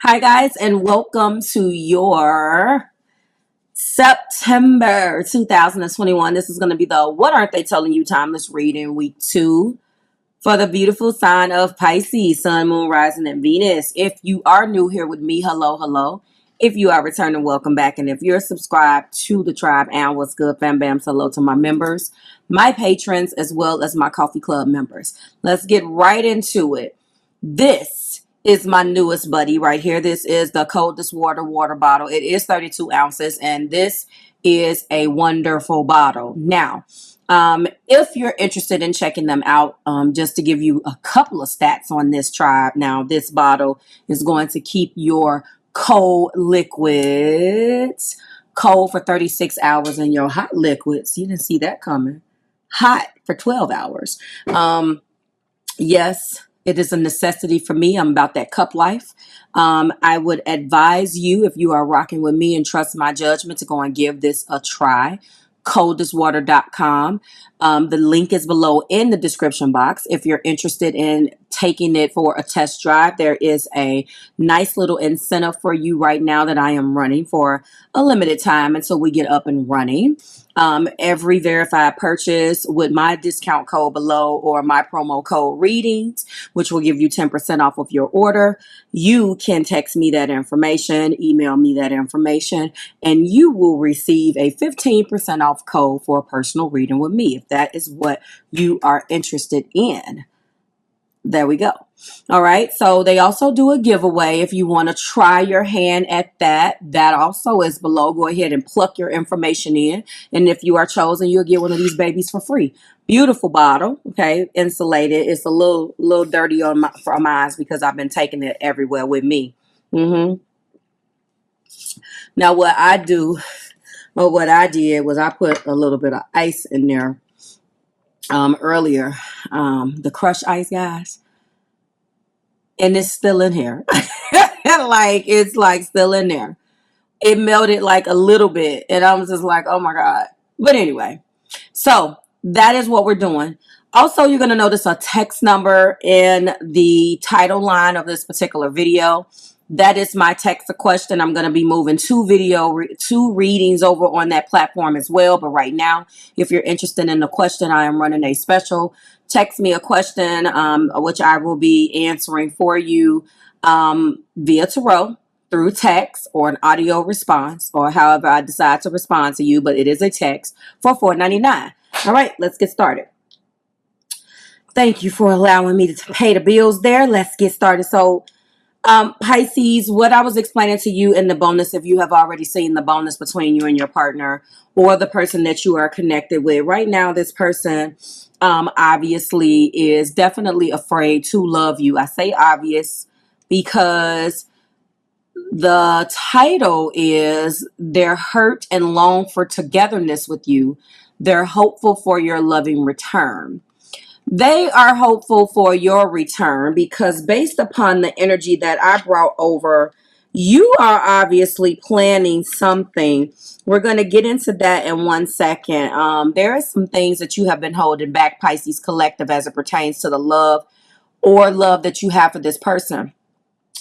Hi guys, and welcome to your September 2021. This is going to be the What Aren't They Telling You Timeless reading week 2 for the beautiful sign of Pisces, Sun, Moon, Rising, and Venus. If you are new here with me, hello, hello. If you are returning, welcome back. And if you're subscribed to the tribe, and what's good, fam bam, hello to my members, my patrons, as well as my coffee club members. Let's get right into it. This is my newest buddy right here. This is the coldest water bottle. It is 32 ounces, and this is a wonderful bottle. Now, if you're interested in checking them out, just to give you a couple of stats on this tribe. Now, this bottle is going to keep your cold liquids cold for 36 hours and your hot liquids, you didn't see that coming, hot for 12 hours. Yes, it is a necessity for me. I'm about that cup life. I would advise you, if you are rocking with me and trust my judgment, to go and give this a try. Coldestwater.com. The link is below in the description box. If you're interested in taking it for a test drive, there is a nice little incentive for you right now that I am running for a limited time until we get up and running. Every verified purchase with my discount code below or my promo code readings, which will give you 10% off of your order, you can text me that information, email me that information, and you will receive a 15% off code for a personal reading with me if that is what you are interested in. There we go. All right. So they also do a giveaway if you want to try your hand at that. That also is below. Go ahead and pluck your information in. And if you are chosen, you'll get one of these babies for free. Beautiful bottle. Okay. Insulated. It's a little dirty on my eyes because I've been taking it everywhere with me. Now what I do, or what I did was I put a little bit of ice in there earlier. The crushed ice, guys. And it's still in here. Like, it's like still in there. It melted like a little bit. And I was just like, oh my God. But anyway, so that is what we're doing. Also, you're going to notice a text number in the title line of this particular video. That is my text a question. I'm going to be moving two readings over on that platform as well. But right now, if you're interested in the question, I am running a special. Text me a question, which I will be answering for you via tarot, through text, or an audio response, or however I decide to respond to you. But it is a text for $4.99. All right, let's get started. Thank you for allowing me to pay the bills there. Let's get started. So, Pisces, what I was explaining to you in the bonus, if you have already seen the bonus between you and your partner or the person that you are connected with right now, this person obviously is definitely afraid to love you. I say obvious because the title is they're hurt and long for togetherness with you. They're hopeful for your loving return. They are hopeful for your return because based upon the energy that I brought over, you are obviously planning something. We're going to get into that in 1 second. There are some things that you have been holding back, Pisces Collective, as it pertains to the love that you have for this person.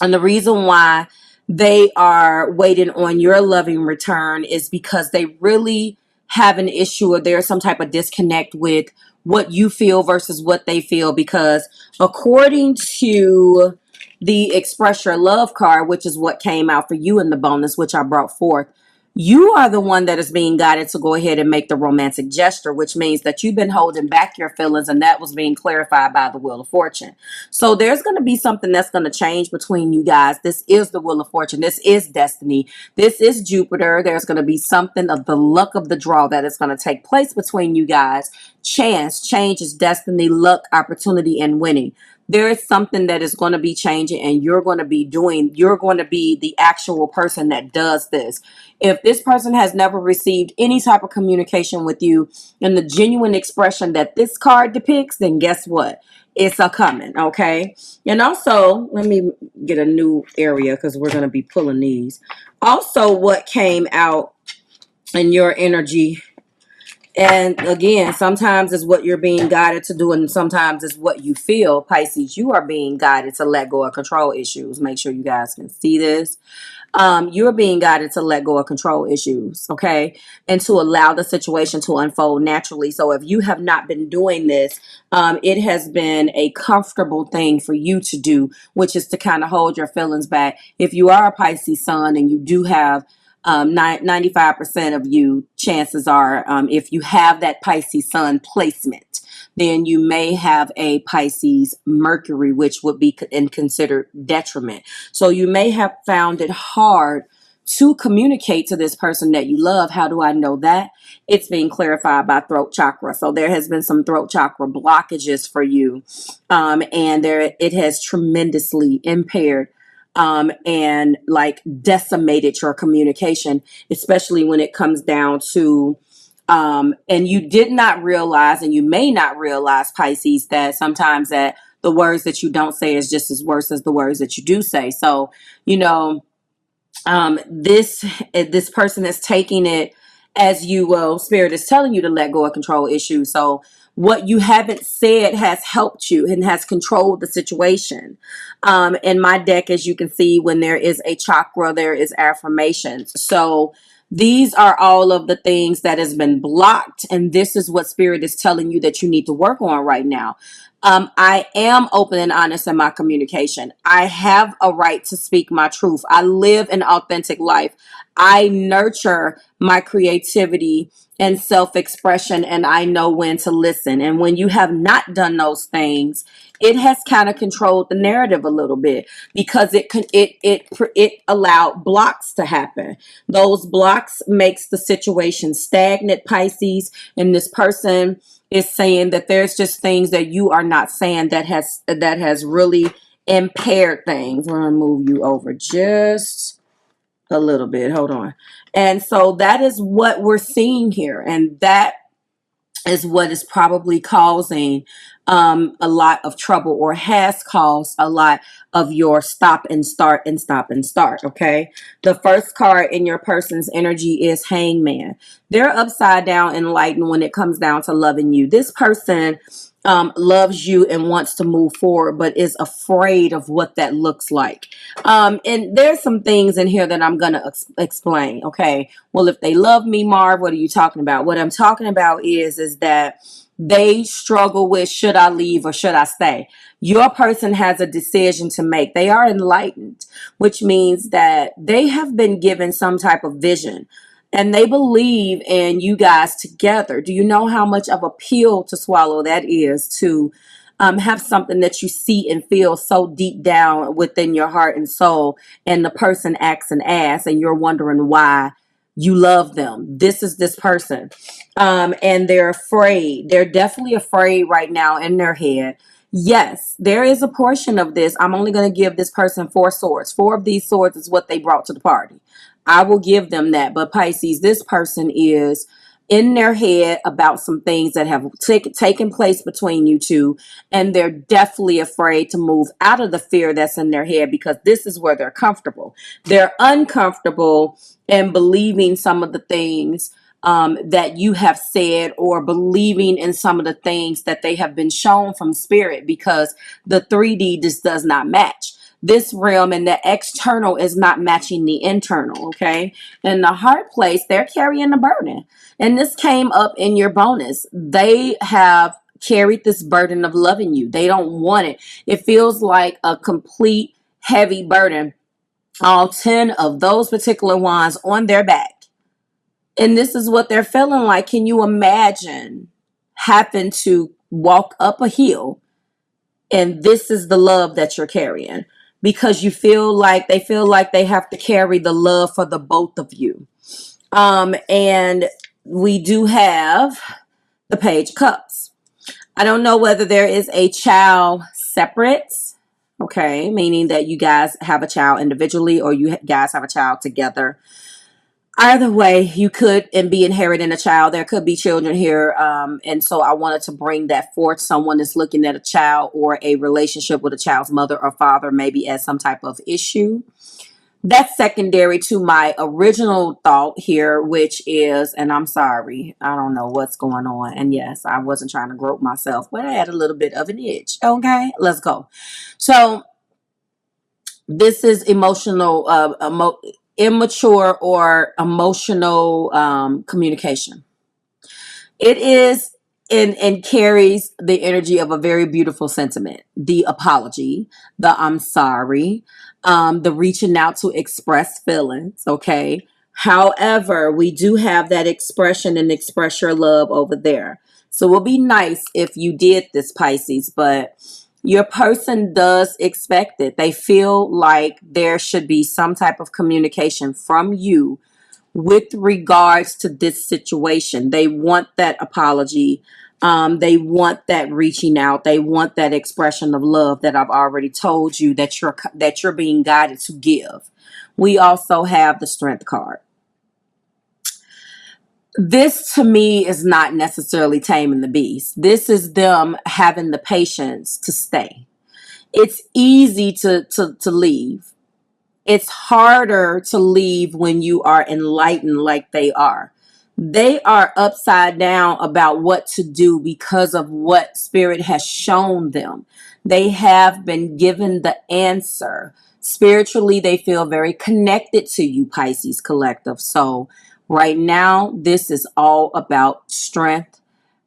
And the reason why they are waiting on your loving return is because they really have an issue, or there's some type of disconnect with what you feel versus what they feel, because according to the Express Your Love card, which is what came out for you in the bonus, which I brought forth, you are the one that is being guided to go ahead and make the romantic gesture, which means that you've been holding back your feelings, and that was being clarified by the Wheel of Fortune. So there's going to be something that's going to change between you guys. This is the Wheel of Fortune. This is destiny. This is Jupiter. There's going to be something of the luck of the draw that is going to take place between you guys. Chance, change is destiny, luck, opportunity, and winning. There is something that is going to be changing, and you're going to be the actual person that does this. If this person has never received any type of communication with you in the genuine expression that this card depicts, then guess what? It's a coming, okay? And also, let me get a new area because we're going to be pulling these. Also, what came out in your energy And again, sometimes it's what you're being guided to do, and sometimes it's what you feel. Pisces, you are being guided to let go of control issues. Make sure you guys can see this. You're being guided to let go of control issues, okay? And to allow the situation to unfold naturally. So if you have not been doing this, it has been a comfortable thing for you to do, which is to kind of hold your feelings back. If you are a Pisces sun and you do have 95% of you, chances are, if you have that Pisces sun placement, then you may have a Pisces Mercury, which would be considered detriment. So you may have found it hard to communicate to this person that you love. How do I know that? It's being clarified by throat chakra. So there has been some throat chakra blockages for you. And it has tremendously impaired and like decimated your communication, especially when it comes down to and you did not realize, and you may not realize, Pisces, that sometimes that the words that you don't say is just as worse as the words that you do say. So, you know, this person is taking it as you will. Spirit is telling you to let go of control issues. So what you haven't said has helped you and has controlled the situation. In my deck, as you can see, when there is a chakra, there is affirmations. So these are all of the things that has been blocked. And this is what Spirit is telling you that you need to work on right now. I am open and honest in my communication. I have a right to speak my truth. I live an authentic life. I nurture my creativity and self-expression, and I know when to listen. And when you have not done those things, it has kind of controlled the narrative a little bit, because it allowed blocks to happen. Those blocks makes the situation stagnant, Pisces, and this person is saying that there's just things that you are not saying that has really impaired things. I'm gonna move you over just a little bit. Hold on. And so that is what we're seeing here, and that is what is probably causing a lot of trouble, or has caused a lot of your stop and start and stop and start. Okay, the first card in your person's energy is Hangman. They're upside down enlightened when it comes down to loving you. This person loves you and wants to move forward, but is afraid of what that looks like. And there's some things in here that I'm going to explain. Okay. Well, if they love me, Marv, what are you talking about? What I'm talking about is that they struggle with, should I leave or should I stay? Your person has a decision to make. They are enlightened, which means that they have been given some type of vision, and they believe in you guys together. Do you know how much of a pill to swallow that is, to have something that you see and feel so deep down within your heart and soul, and the person acts and asks, and you're wondering why you love them? This is this person. And they're afraid. They're definitely afraid right now in their head. Yes, there is a portion of this. I'm only going to give this person 4 swords. 4 of these swords is what they brought to the party. I will give them that. But Pisces, this person is in their head about some things that have taken place between you two, and they're definitely afraid to move out of the fear that's in their head, because this is where they're comfortable. They're uncomfortable in believing some of the things that you have said, or believing in some of the things that they have been shown from Spirit, because the 3D just does not match. This realm and the external is not matching the internal. Okay. In the heart place, they're carrying the burden. And this came up in your bonus. They have carried this burden of loving you. They don't want it. It feels like a complete heavy burden. All 10 of those particular wands on their back. And this is what they're feeling like. Can you imagine having to walk up a hill, and this is the love that you're carrying? Because they feel like they have to carry the love for the both of you. And we do have the Page of Cups. I don't know whether there is a child separate, okay, meaning that you guys have a child individually, or you guys have a child together. Either way, you could and be inheriting a child. There could be children here. And so I wanted to bring that forth. Someone is looking at a child or a relationship with a child's mother or father, maybe as some type of issue. That's secondary to my original thought here, which is, and I'm sorry, I don't know what's going on. And yes, I wasn't trying to grope myself, but I had a little bit of an itch. Okay, let's go. So this is emotional, immature or emotional communication. It is and carries the energy of a very beautiful sentiment. The apology, the I'm sorry, the reaching out to express feelings, okay? However, we do have that expression and express your love over there. So it would be nice if you did this, Pisces, but your person does expect it. They feel like there should be some type of communication from you with regards to this situation. They want that apology. They want that reaching out. They want that expression of love that I've already told you that you're being guided to give. We also have the Strength card. This to me is not necessarily taming the beast. This is them having the patience to stay. It's easy to leave. It's harder to leave when you are enlightened like they are. They are upside down about what to do because of what Spirit has shown them. They have been given the answer. Spiritually, they feel very connected to you, Pisces Collective. So right now, this is all about strength,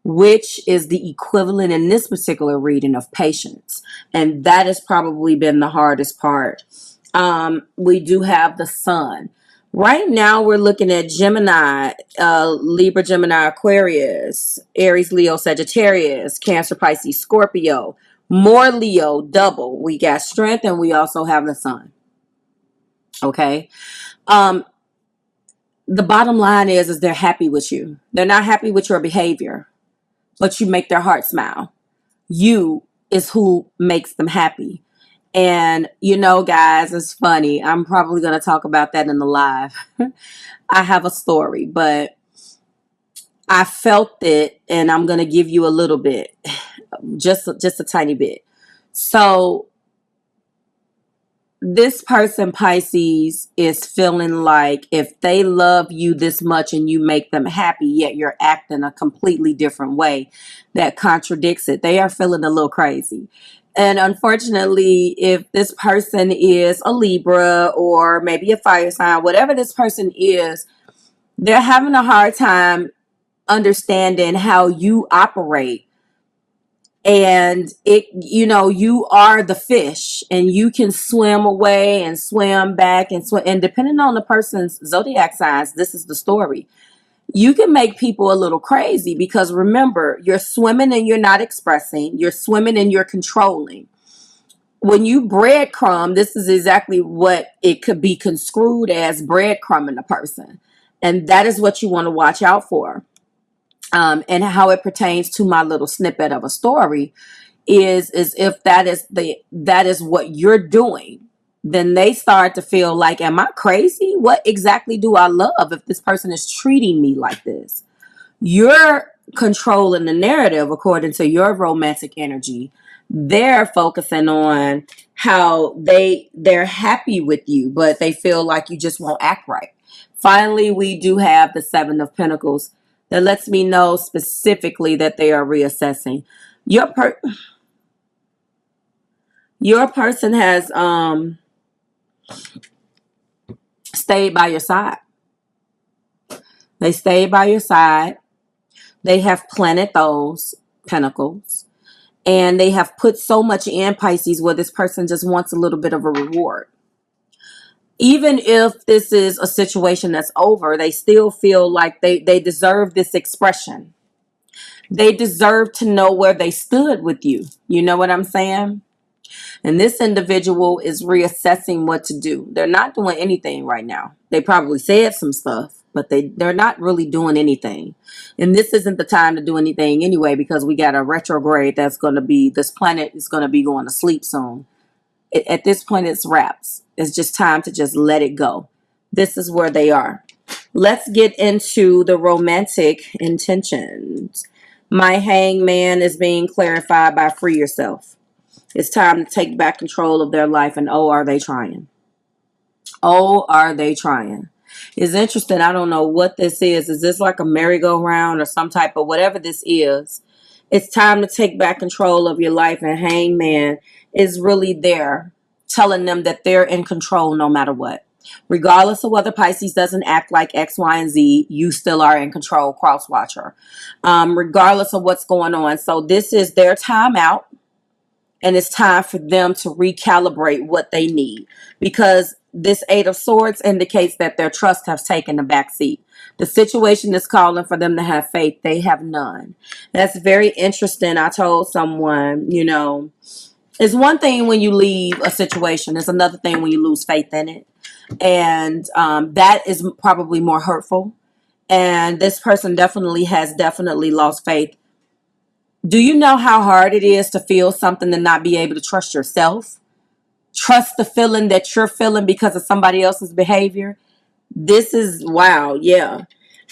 which is the equivalent in this particular reading of patience. And that has probably been the hardest part. We do have the sun. Right now, we're looking at Gemini, Libra, Gemini, Aquarius, Aries, Leo, Sagittarius, Cancer, Pisces, Scorpio, more Leo, double. We got strength and we also have the sun. Okay. The bottom line is they're happy with you. They're not happy with your behavior, but you make their heart smile. You is who makes them happy. And, you know, guys, it's funny. I'm probably going to talk about that in the live. I have a story, but I felt it, and I'm going to give you a little bit, just a tiny bit. So this person, Pisces, is feeling like if they love you this much and you make them happy, yet you're acting a completely different way that contradicts it. They are feeling a little crazy. And unfortunately, if this person is a Libra or maybe a fire sign, whatever this person is, they're having a hard time understanding how you operate. And you are the fish and you can swim away and swim back and swim. And depending on the person's zodiac signs, this is the story. You can make people a little crazy because remember, you're swimming and you're not expressing. You're swimming and you're controlling. When you breadcrumb, this is exactly what it could be construed as, breadcrumbing a person. And that is what you want to watch out for. And how it pertains to my little snippet of a story is if that is what you're doing, then they start to feel like, am I crazy? What exactly do I love if this person is treating me like this? You're controlling the narrative according to your romantic energy. They're focusing on how they're happy with you, but they feel like you just won't act right. Finally, we do have the Seven of Pentacles that lets me know specifically that they are reassessing. Your person has stayed by your side. They stayed by your side. They have planted those pentacles. And they have put so much in, Pisces, where this person just wants a little bit of a reward. Even if this is a situation that's over, they still feel like they deserve this expression. They deserve to know where they stood with you. You know what I'm saying? And this individual is reassessing what to do. They're not doing anything right now. They probably said some stuff, but they're not really doing anything. And this isn't the time to do anything anyway, because we got a retrograde that's going to be, this planet is going to be going to sleep soon. At this point, it's wraps. It's just time to just let it go. This is where they are. Let's get into the romantic intentions. My hangman is being clarified by free yourself. It's time to take back control of their life, and oh, are they trying? Oh, are they trying? It's interesting. I don't know what this is. Is this like a merry-go-round or some type of whatever this is? It's time to take back control of your life, and Hangman is really there telling them that they're in control no matter what. Regardless of whether Pisces doesn't act like X, Y, and Z, you still are in control, cross watcher. Regardless of what's going on. So this is their time out. And it's time for them to recalibrate what they need, because this Eight of Swords indicates that their trust has taken the back seat. The situation is calling for them to have faith. They have none. That's very interesting. I told someone, you know, it's one thing when you leave a situation. It's another thing when you lose faith in it. And that is probably more hurtful. And this person definitely lost faith. Do you know how hard it is to feel something and not be able to trust yourself? Trust the feeling that you're feeling because of somebody else's behavior. This is wow, yeah.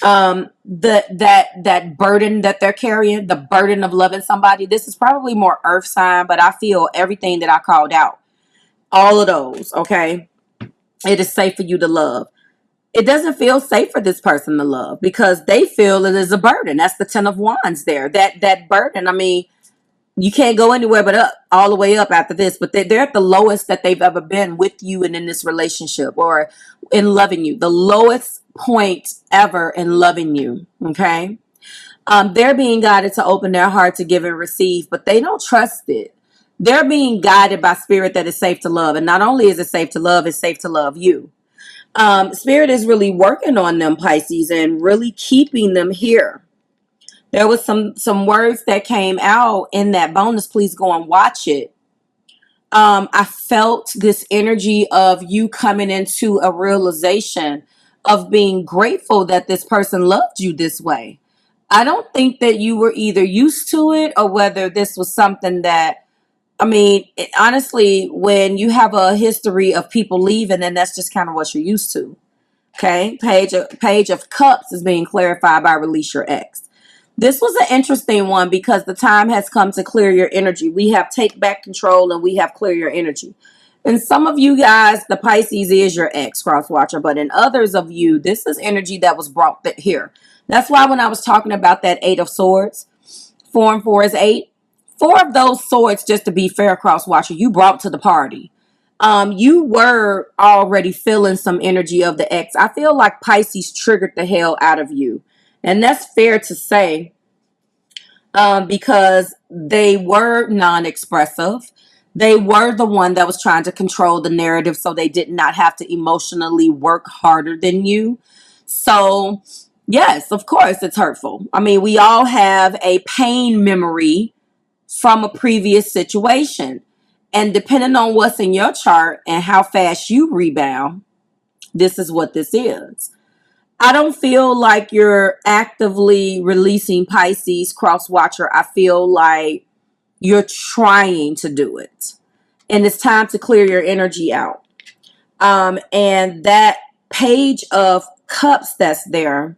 That burden that they're carrying, the burden of loving somebody. This is probably more earth sign, but I feel everything that I called out. All of those, okay? It is safe for you to love. It doesn't feel safe for this person to love because they feel it is a burden. That's the Ten of Wands there. That burden, I mean, you can't go anywhere but up, all the way up after this. But they're at the lowest that they've ever been with you and in this relationship or in loving you. The lowest point ever in loving you, okay? They're being guided to open their heart to give and receive, but they don't trust it. They're being guided by spirit that is safe to love. And not only is it safe to love, it's safe to love you. Spirit is really working on them, Pisces, and really keeping them here. There was some words that came out in that bonus. Please go and watch it. I felt this energy of you coming into a realization of being grateful that this person loved you this way. I don't think that you were either used to it or whether this was something that, I mean, honestly, when you have a history of people leaving, then that's just kind of what you're used to. Okay. Page of Cups is being clarified by release your ex. This was an interesting one because the time has come to clear your energy. We have take back control and we have clear your energy. And some of you guys, the Pisces is your ex cross watcher, but in others of you, this is energy that was brought here. That's why when I was talking about that Eight of Swords, 4 and 4 is 8. 4 of those swords, just to be fair, cross watcher, you brought to the party. You were already feeling some energy of the ex. I feel like Pisces triggered the hell out of you. And that's fair to say, because they were non-expressive. They were the one that was trying to control the narrative so they did not have to emotionally work harder than you. So, yes, of course, it's hurtful. I mean, we all have a pain memory from a previous situation. And depending on what's in your chart and how fast you rebound, this is what this is. I don't feel like you're actively releasing Pisces cross watcher. I feel like you're trying to do it. And it's time to clear your energy out. And that Page of Cups that's there,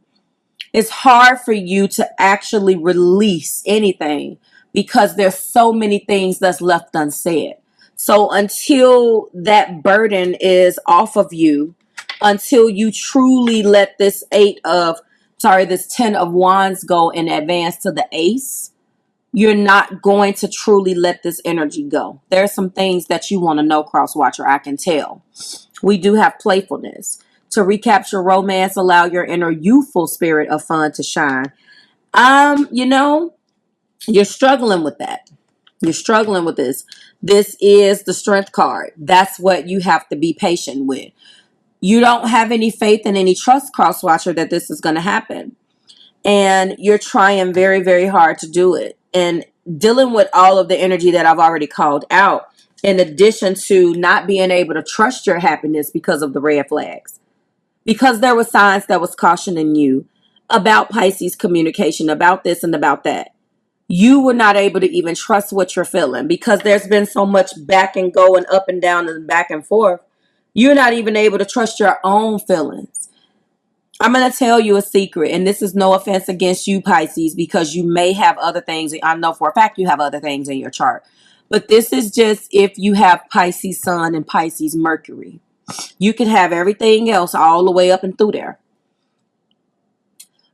it's hard for you to actually release anything because there's so many things that's left unsaid. So until that burden is off of you, until you truly let this this 10 of Wands go and advance to the Ace, you're not going to truly let this energy go. There are some things that you want to know, cross watcher. I can tell. We do have playfulness. To recapture romance, allow your inner youthful spirit of fun to shine. You know, you're struggling with that. You're struggling with this. This is the Strength card. That's what you have to be patient with. You don't have any faith and any trust, cross watcher, that this is going to happen. And you're trying very, very hard to do it. And dealing with all of the energy that I've already called out, in addition to not being able to trust your happiness because of the red flags. Because there were signs that was cautioning you about Pisces communication, about this and about that. You were not able to even trust what you're feeling because there's been so much back and go and up and down and back and forth. You're not even able to trust your own feelings. I'm going to tell you a secret, and this is no offense against you, Pisces, because you may have other things. I know for a fact you have other things in your chart. But this is just if you have Pisces Sun and Pisces Mercury. You can have everything else all the way up and through there.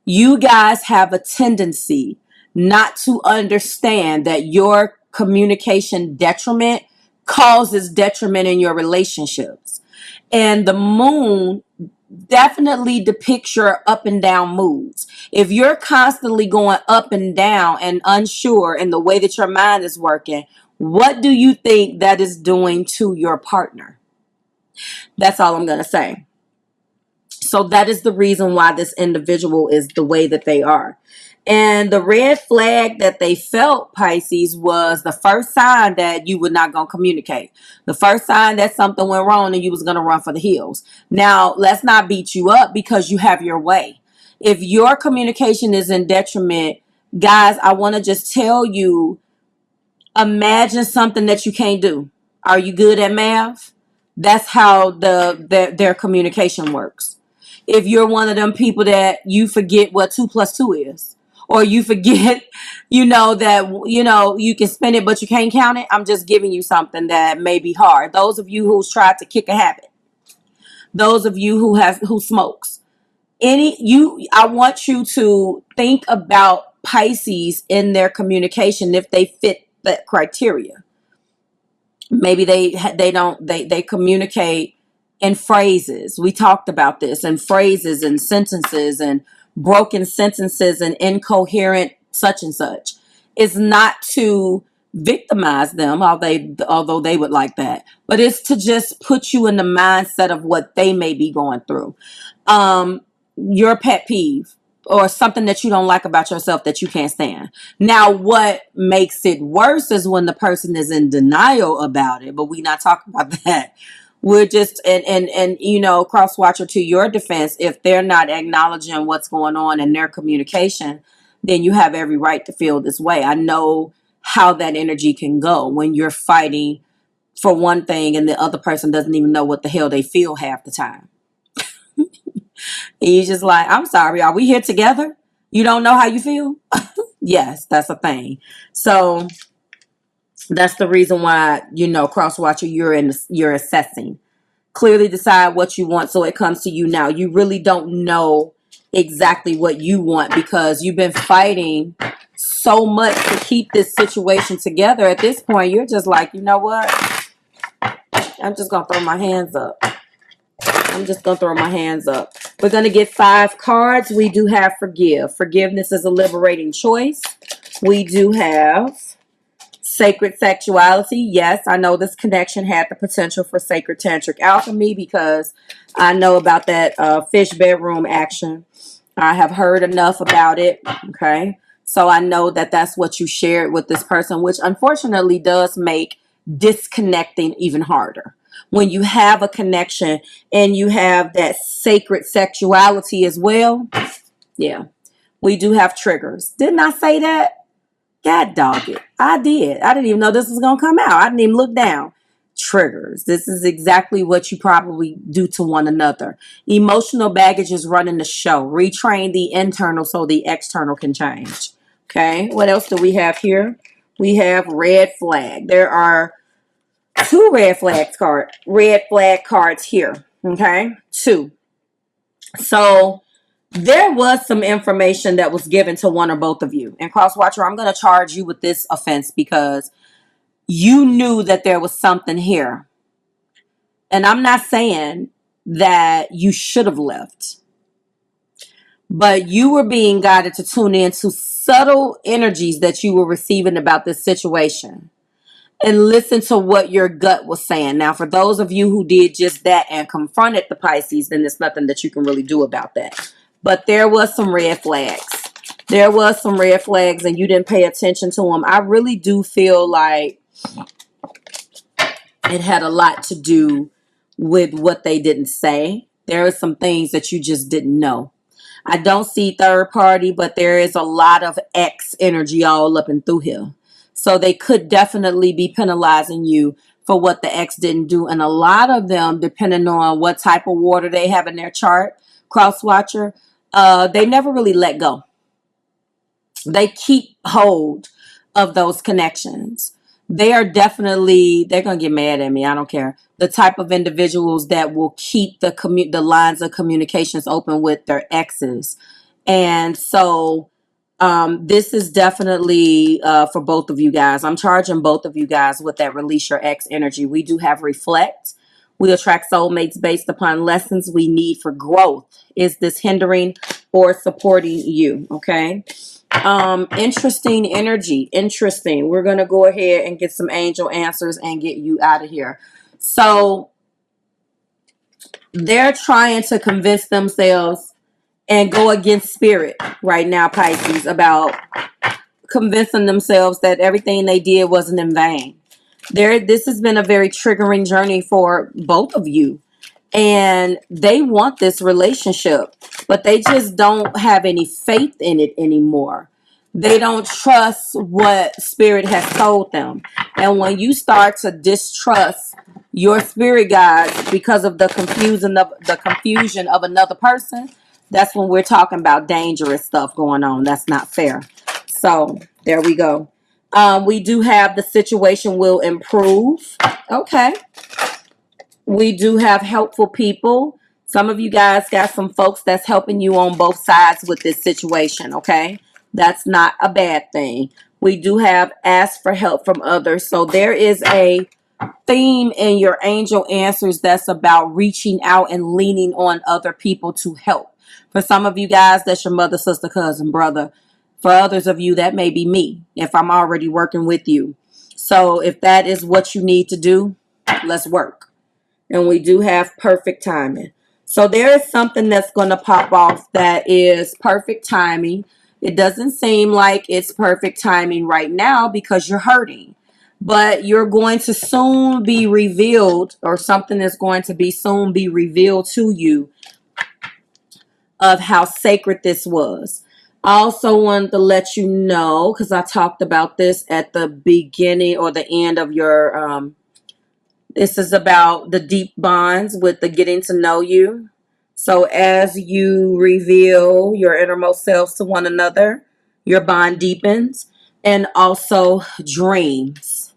You guys have a tendency not to understand that your communication detriment causes detriment in your relationships. And the moon definitely depicts your up and down moods. If you're constantly going up and down and unsure in the way that your mind is working, what do you think that is doing to your partner? That's all I'm going to say. So that is the reason why this individual is the way that they are. And the red flag that they felt, Pisces, was the first sign that you were not going to communicate. The first sign that something went wrong and you was going to run for the hills. Now, let's not beat you up because you have your way. If your communication is in detriment, guys, I want to just tell you, imagine something that you can't do. Are you good at math? That's how their communication works. If you're one of them people that you forget what 2 + 2 is, or you forget, that, you can spend it, but you can't count it. I'm just giving you something that may be hard. Those of you who's tried to kick a habit, those of you who smokes, I want you to think about Pisces in their communication if they fit that criteria. Maybe they communicate in phrases. We talked about this, in phrases and sentences and broken sentences and incoherent such and such. It's not to victimize them, although they would like that, but it's to just put you in the mindset of what they may be going through. Your pet peeve or something that you don't like about yourself that you can't stand. Now, what makes it worse is when the person is in denial about it, but we're not talking about that. We're just, and cross watcher, to your defense, if they're not acknowledging what's going on in their communication, then you have every right to feel this way. I know how that energy can go when you're fighting for one thing and the other person doesn't even know what the hell they feel half the time. And you're just like, I'm sorry, are we here together? You don't know how you feel? Yes, that's a thing. So that's the reason why, cross watcher, you're assessing. Clearly decide what you want so it comes to you now. You really don't know exactly what you want because you've been fighting so much to keep this situation together. At this point, you're just like, you know what? I'm just going to throw my hands up. We're going to get 5 cards. We do have forgive. Forgiveness is a liberating choice. We do have sacred sexuality. Yes, I know this connection had the potential for sacred tantric alchemy because I know about that fish bedroom action. I have heard enough about it. Okay. So I know that that's what you shared with this person, which unfortunately does make disconnecting even harder. When you have a connection and you have that sacred sexuality as well. Yeah, we do have triggers. Didn't I say that? God dog it. I did. I didn't even know this was going to come out. I didn't even look down. Triggers. This is exactly what you probably do to one another. Emotional baggage is running the show. Retrain the internal so the external can change. Okay. What else do we have here? We have red flag. There are 2 red flag cards here. Okay. 2. So there was some information that was given to one or both of you. And cross watcher, I'm going to charge you with this offense because you knew that there was something here. And I'm not saying that you should have left, but you were being guided to tune in to subtle energies that you were receiving about this situation and listen to what your gut was saying. Now, for those of you who did just that and confronted the Pisces, then there's nothing that you can really do about that. But there was some red flags. And you didn't pay attention to them. I really do feel like it had a lot to do with what they didn't say. There are some things that you just didn't know. I don't see third party, but there is a lot of X energy all up and through here. So they could definitely be penalizing you for what the X didn't do. And a lot of them, depending on what type of water they have in their chart, cross watcher, they never really let go. They keep hold of those connections. they are definitely, they're going to get mad at me. I don't care. The type of individuals that will keep the lines of communications open with their exes. And so this is definitely for both of you guys. I'm charging both of you guys with that release your ex energy. We do have reflect. We attract soulmates based upon lessons we need for growth. Is this hindering or supporting you? Okay. Interesting energy. Interesting. We're going to go ahead and get some angel answers and get you out of here. So they're trying to convince themselves and go against spirit right now, Pisces, about convincing themselves that everything they did wasn't in vain. This has been a very triggering journey for both of you. And they want this relationship, but they just don't have any faith in it anymore. They don't trust what spirit has told them. And when you start to distrust your spirit guides because of the confusion of another person, that's when we're talking about dangerous stuff going on. That's not fair. So there we go. We do have the situation will improve. Okay. We do have helpful people. Some of you guys got some folks that's helping you on both sides with this situation, okay? That's not a bad thing. We do have ask for help from others. So there is a theme in your angel answers that's about reaching out and leaning on other people to help. For some of you guys, that's your mother, sister, cousin, brother. For others of you, that may be me if I'm already working with you. So if that is what you need to do, let's work. And we do have perfect timing. So there is something that's going to pop off that is perfect timing. It doesn't seem like it's perfect timing right now because you're hurting. But you're going to soon be revealed, or something is going to be soon be revealed to you of how sacred this was. I also wanted to let you know, because I talked about this at the beginning or the end of your this is about the deep bonds with the getting to know you. So as you reveal your innermost selves to one another, your bond deepens, and also dreams.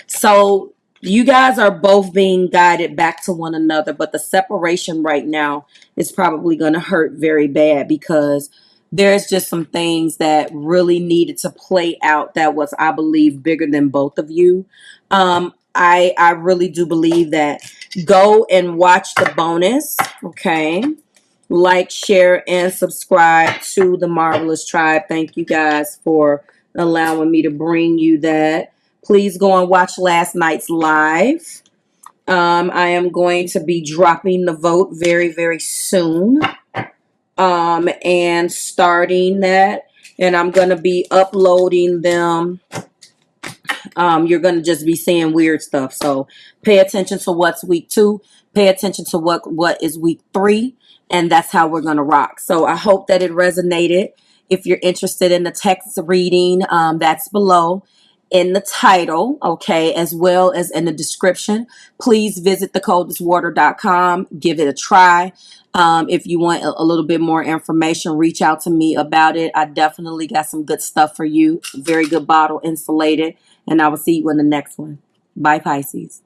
So you guys are both being guided back to one another, but the separation right now is probably going to hurt very bad because there's just some things that really needed to play out that was, I believe, bigger than both of you. I really do believe that. Go and watch the bonus, okay? Like, share, and subscribe to the Marvelous Tribe. Thank you guys for allowing me to bring you that. Please go and watch last night's live. I am going to be dropping the vote very, very soon. And starting that. And I'm going to be uploading them. You're going to just be seeing weird stuff. So pay attention to what's week 2. Pay attention to what is week 3. And that's how we're going to rock. So I hope that it resonated. If you're interested in the text reading, that's below in the title, okay, as well as in the description. Please visit thecoldestwater.com. Give it a try. If you want a little bit more information, reach out to me about it. I definitely got some good stuff for you. Very good bottle, insulated. And I will see you in the next one. Bye, Pisces.